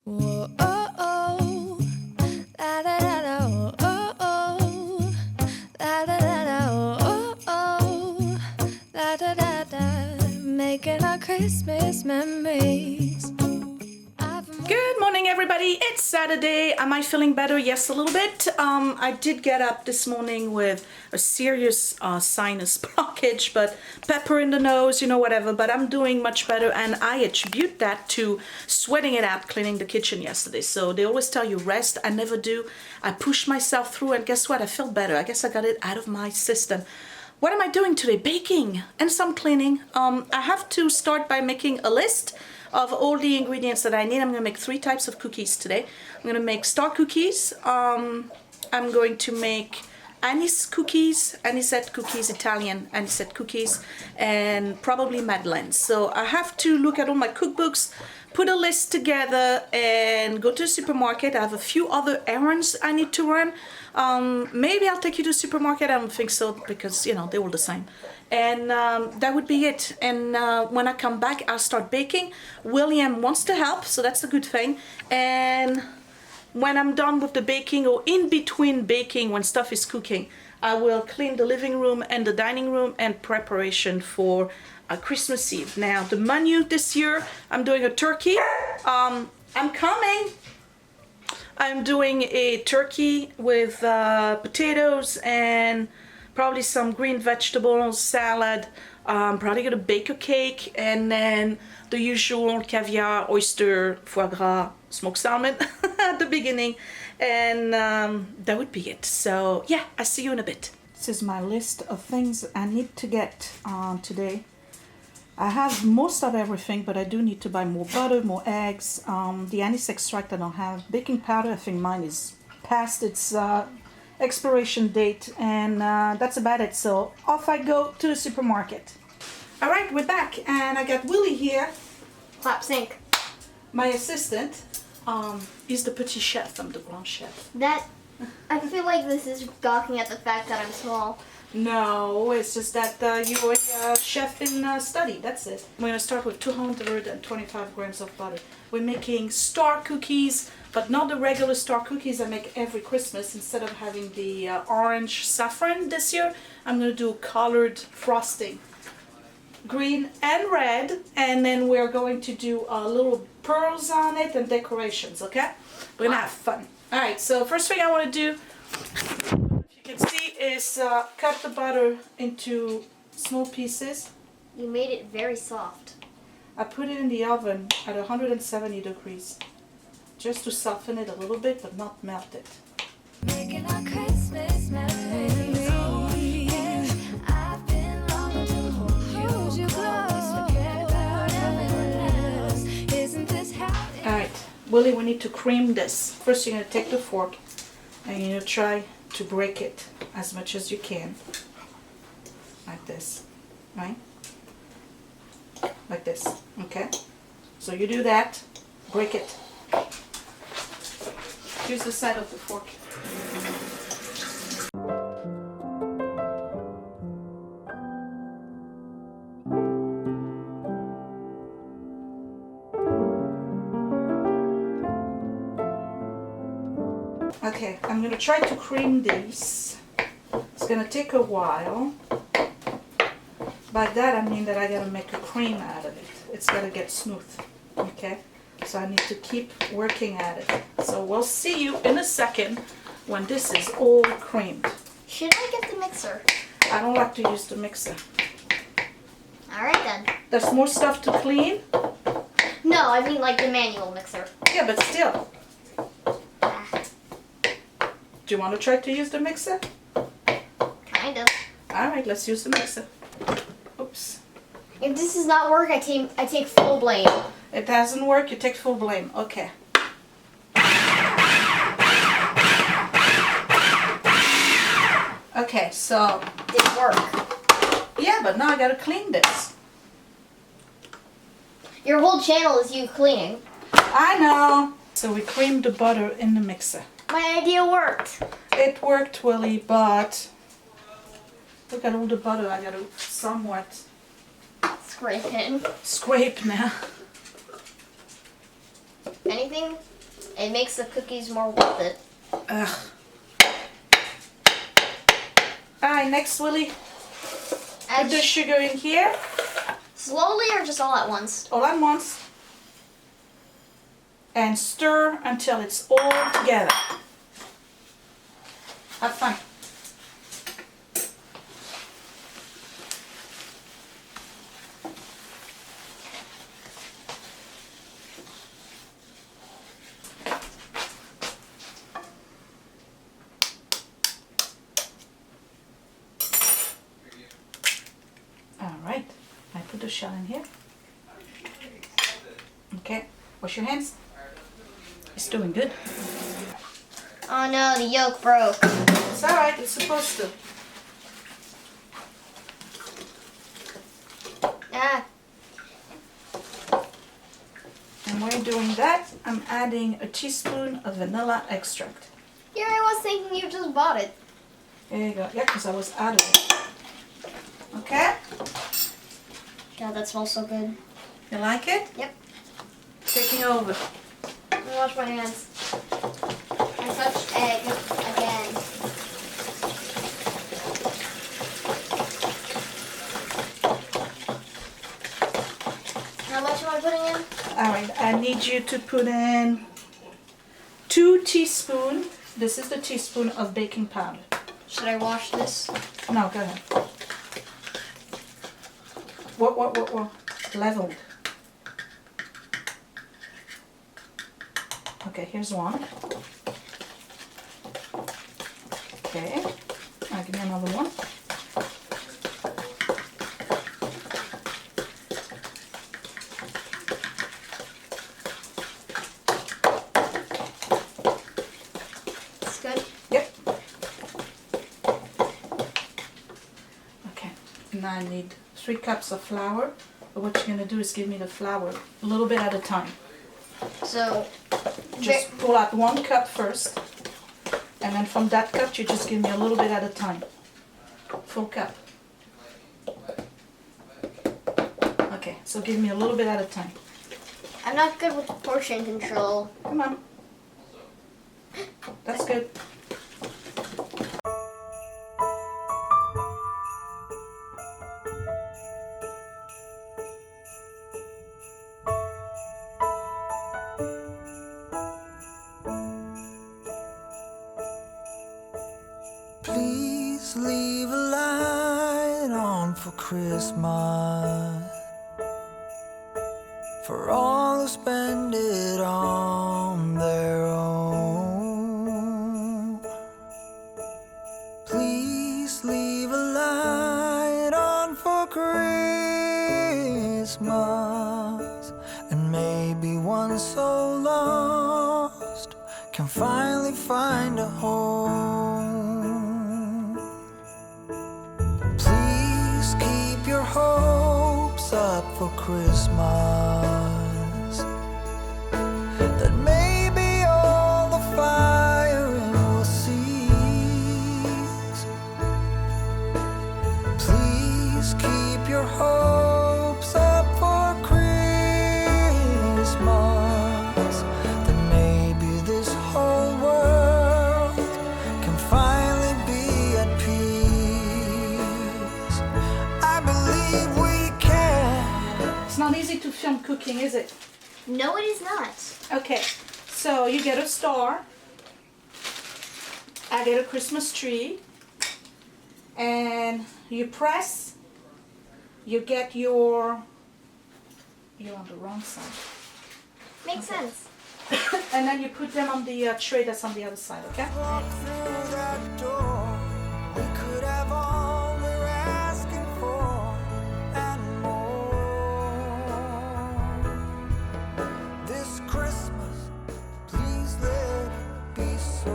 Whoa, oh, oh. La, da, da, da, oh, oh, oh. La, da, da, da, oh, oh, oh. La, da, da, da. Making our Christmas memories. Good morning, everybody. It's Saturday. Am I feeling better? Yes, a little bit. I did get up this morning with a serious sinus blockage, but pepper in the nose, you know, whatever. But I'm doing much better, and I attribute that to sweating it out, cleaning the kitchen yesterday. So they always tell you rest. I never do. I pushed myself through, and guess what? I feel better. I guess I got it out of my system. What am I doing today? Baking and some cleaning. I have to start by making a list of all the ingredients that I need. I'm going to make 3 types of cookies today. I'm going to make star cookies. I'm going to make anise cookies, Anisette Cookies, Italian Anisette Cookies, and probably madeleines. So I have to look at all my cookbooks, put a list together, and go to the supermarket. I have a few other errands I need to run. Maybe I'll take you to the supermarket. I don't think so, because, you know, they're all the same. And that would be it. And when I come back, I'll start baking. William wants to help, so that's a good thing. And when I'm done with the baking, or in between baking, when stuff is cooking, I will clean the living room and the dining room and preparation for Christmas Eve. Now, the menu this year, I'm doing a turkey. I'm coming. I'm doing a turkey with potatoes and probably some green vegetables, salad. I'm probably gonna bake a cake, and then the usual caviar, oyster, foie gras, smoked salmon at the beginning, and that would be it. So yeah, I'll see you in a bit. This is my list of things I need to get today. I have most of everything, but I do need to buy more butter, more eggs, the anise extract I don't have, baking powder. I think mine is past its expiration date, and that's about it. So off I go to the supermarket. All right, we're back, and I got Willie here. Clap sync. My assistant. He's the petit chef. I'm the grand chef. That, I feel like this is gawking at the fact that I'm small. No, it's just that you're a chef in study. That's it. We're gonna start with 225 grams of butter. We're making star cookies, but not the regular star cookies I make every Christmas. Instead of having the orange saffron this year, I'm gonna do colored frosting, green and red, and then we're going to do little pearls on it and decorations. Okay, we're gonna have fun. All right. So first thing I want to do, you can see, is cut the butter into small pieces. You made it very soft. I put it in the oven at 170 degrees just to soften it a little bit, but not melt it. Making our Christmas memories. I've been longing to hold you close. Forget about everyone else. Isn't this how it is? Alright, Willie, we need to cream this. First you're going to take the fork and you're going to try to break it as much as you can. Like this, right? Like this, okay? So you do that, break it. Use the side of the fork. Okay, I'm going to try to cream these. It's going to take a while. By that I mean that I got to make a cream out of it. It's got to get smooth, okay? So I need to keep working at it. So we'll see you in a second when this is all creamed. Should I get the mixer? I don't like to use the mixer. Alright then. There's more stuff to clean? No, I mean like the manual mixer. Yeah, but still. Ah, Do you want to try to use the mixer? kind of. Alright, let's use the mixer. Oops. If this does not work, I take full blame. It doesn't work, you take full blame. Okay. Okay, so... Didn't work. Yeah, but now I gotta clean this. Your whole channel is you cleaning. I know. So we creamed the butter in the mixer. My idea worked. It worked, Willie, but... Look at all the butter I gotta somewhat Scrape it. scrape now. If anything, it makes the cookies more worth it. Ugh. Alright, next, Willie. Put the sugar in here. Slowly or just all at once? All at once. And stir until it's all together. Have fun. Alright, I put the shell in here. Okay, wash your hands. It's doing good. Oh no, the yolk broke. It's alright, it's supposed to. Ah, And while doing that, I'm adding a teaspoon of vanilla extract. here I was thinking you just bought it. There you go. Yeah, because I was out of it. Okay? God, that smells so good. You like it? Yep. Taking over. Let me wash my hands. I touched egg again. How much am I putting in? Alright, I need you to put in 2 teaspoons. This is the teaspoon of baking powder. Should I wash this? No, go ahead. What? Leveled. Okay, here's one. Okay, I'll give me another one. It's good. Yep. Okay, now I need 3 cups of flour. But what you're going to do is give me the flour a little bit at a time. So, Just pull out 1 cup first. And then from that cup, you just give me a little bit at a time. Full cup. Okay, so give me a little bit at a time. I'm not good with portion control. Come on. That's good. Please leave a light on for Christmas, for all who spend it on their own. Please leave a light on for Christmas, and maybe one so lost can finally find a home. Please keep your hopes up for Christmas, that maybe all the firing will cease. Please keep your hopes up for Christmas, that maybe this whole world can finally be at peace. I believe we can. It's not easy to film cooking, is it? No, it is not. Okay, so you get a star. I get a Christmas tree. And you press. You get your... You're on the wrong side. Makes sense. And then you put them on the tray that's on the other side, okay? Walk through that door, we could have all we're asking for and more. This Christmas, please let it be so.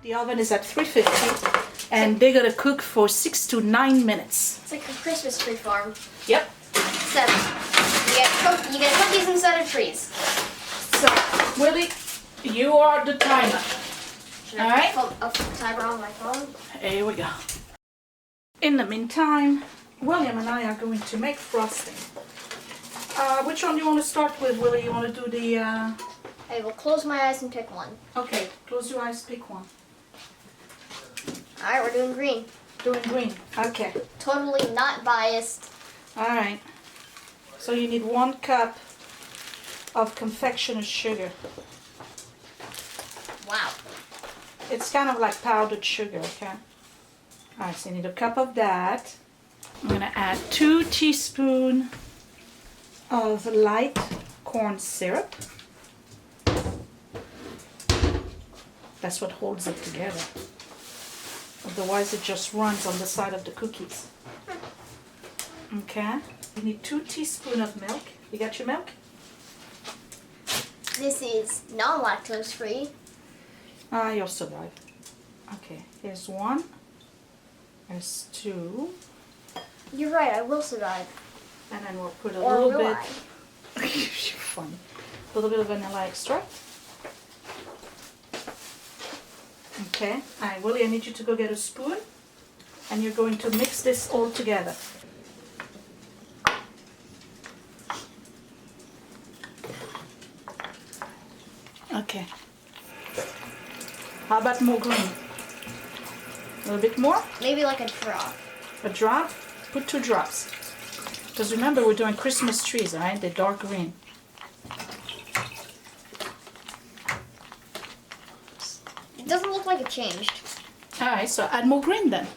The oven is at 350 and they're gonna cook for 6 to 9 minutes. It's like a Christmas tree farm. Yep. Except you get cookies instead of trees. So, Willie, you are the timer. Should All I right. put a timer on my phone? Here we go. In the meantime, William and I are going to make frosting. Which one do you want to start with, Willie? You want to do the... I will close my eyes and pick one. Okay, close your eyes, pick one. Alright, we're doing green. Doing green. Okay. Totally not biased. Alright. So you need 1 cup of confectioner's sugar. Wow. It's kind of like powdered sugar, okay? Alright, so you need a cup of that. I'm going to add 2 teaspoons of light corn syrup. That's what holds it together. Otherwise it just runs on the side of the cookies. Okay. You need 2 teaspoons of milk. You got your milk? This is non-lactose free. You'll survive. Okay, here's 1. There's 2. You're right, I will survive. And then we'll put a Or little will bit. I? You're funny. A little bit of vanilla extract. Okay. Alright, Willie, I need you to go get a spoon. And you're going to mix this all together. Okay. How about more green? A little bit more? Maybe like a drop. A drop? Put 2 drops. Because remember, we're doing Christmas trees, alright? They're dark green. It doesn't look like it changed. Alright, so add more green then.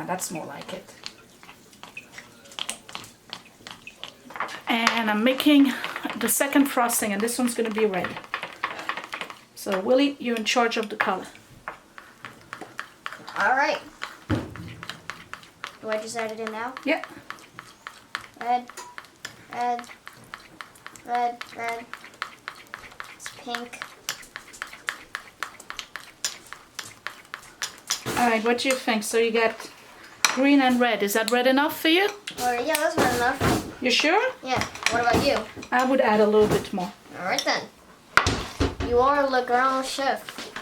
That's more like it. And I'm making the second frosting, and this one's going to be red. So Willie, you're in charge of the color. Alright. Do I just add it in now? Yeah. Red, red, red, red. It's pink. Alright, what do you think? So you got green and red. Is that red enough for you? Or yeah, that's red enough. You sure? Yeah. What about you? I would add a little bit more. Alright then. You are le grand chef.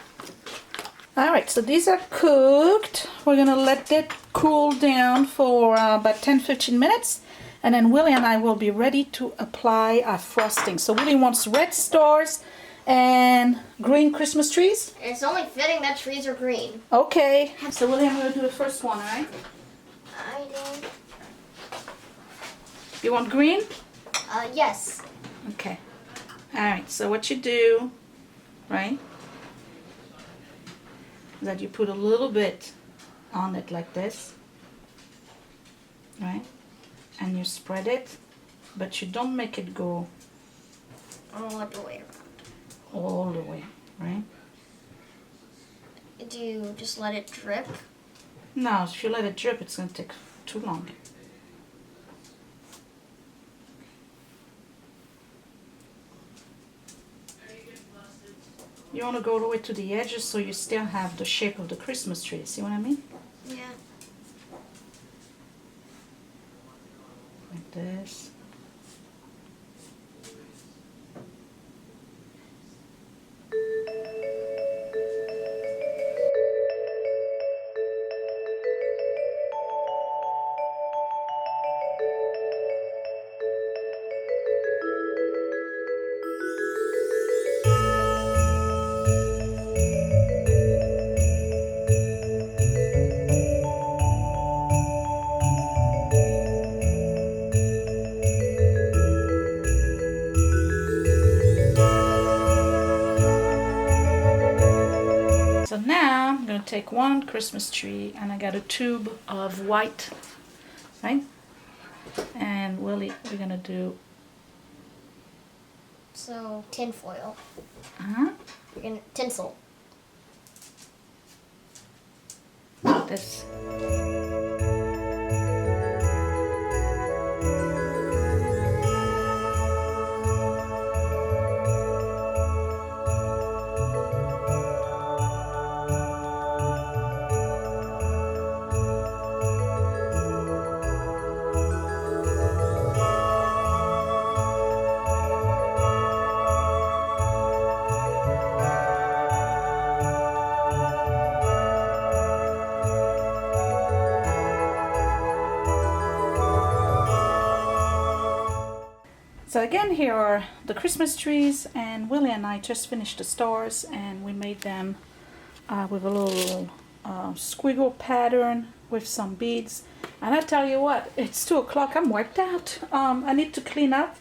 Alright, so these are cooked. We're going to let it cool down for about 10-15 minutes. And then Willie and I will be ready to apply our frosting. So Willie wants red stars and green Christmas trees. It's only fitting that trees are green. Okay. So Willie, I'm going to do the first one, alright? I do. You want green? Yes. Okay. Alright, so what you do, right, is that you put a little bit on it like this, right, and you spread it, but you don't make it go All the way around. all the way, right? Do you just let it drip? No, if you let it drip, it's going to take too long. You want to go all the way to the edges so you still have the shape of the Christmas tree. See what I mean? Yeah. Like this. So now I'm going to take one Christmas tree and I got a tube of white, right? And we're going to do... So tin foil. Uh-huh. We're gonna tinsel. This. So again, here are the Christmas trees, and Willie and I just finished the stars, and we made them with a little squiggle pattern with some beads. And I tell you what, it's 2 o'clock, I'm wiped out. I need to clean up,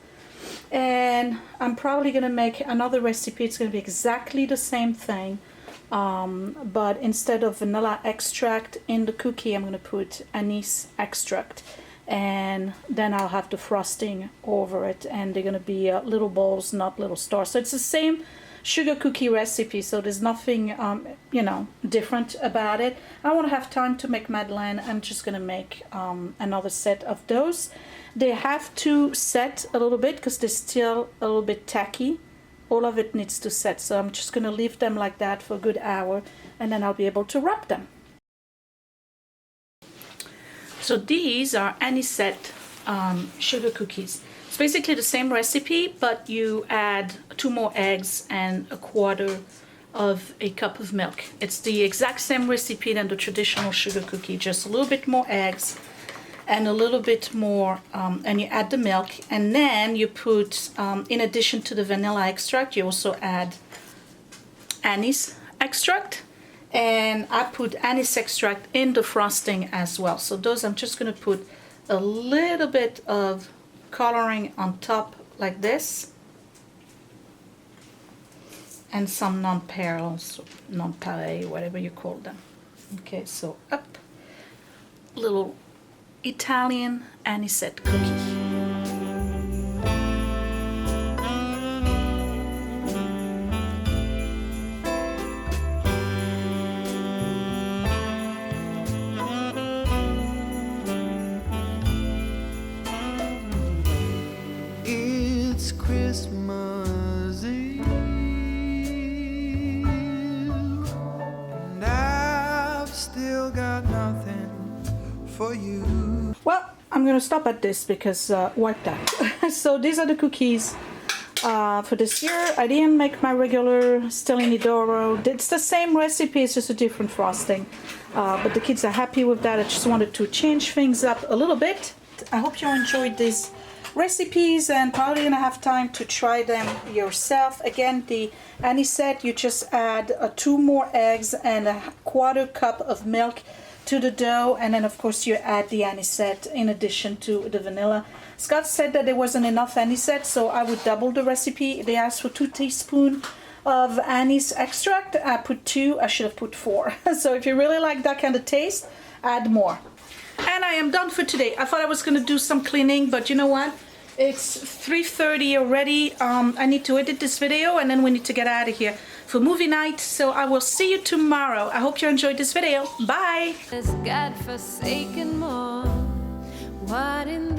and I'm probably gonna make another recipe. It's gonna be exactly the same thing, but instead of vanilla extract in the cookie, I'm gonna put anise extract, and then I'll have the frosting over it, and they're gonna be little balls, not little stars. So it's the same sugar cookie recipe, so there's nothing you know, different about it. I want to have time to make Madeleine. I'm just gonna make another set of those. They have to set a little bit because they're still a little bit tacky. All of it needs to set, so I'm just gonna leave them like that for a good hour, and then I'll be able to wrap them. So these are Anisette sugar cookies. It's basically the same recipe, but you add 2 more eggs and 1/4 of a cup of milk. It's the exact same recipe than the traditional sugar cookie, just a little bit more eggs and a little bit more, and you add the milk, and then you put, in addition to the vanilla extract, you also add anise extract. And I put anise extract in the frosting as well. So those, I'm just gonna put a little bit of coloring on top like this, and some non-parallels, non-pareil, whatever you call them. Okay, so up, little Italian Anisette cookie. It's Christmas Eve, and I've still got nothing for you. Well, I'm gonna stop at this because wiped out. So these are the cookies for this year. I didn't make my regular Stellinidoro. It's the same recipe, it's just a different frosting. But the kids are happy with that. I just wanted to change things up a little bit. I hope you enjoyed these recipes, and probably gonna have time to try them yourself. Again, the anisette, you just add 2 more eggs and 1/4 cup of milk to the dough, and then of course you add the anisette in addition to the vanilla. Scott said that there wasn't enough anisette, so I would double the recipe. They asked for 2 teaspoons of anise extract. I put 2, I should have put 4. So if you really like that kind of taste, add more. And I am done for today. I thought I was gonna do some cleaning, but you know what? It's 3:30 already. I need to edit this video, and then we need to get out of here for movie night. So I will see you tomorrow. I hope you enjoyed this video. Bye. This God-forsaken more. What in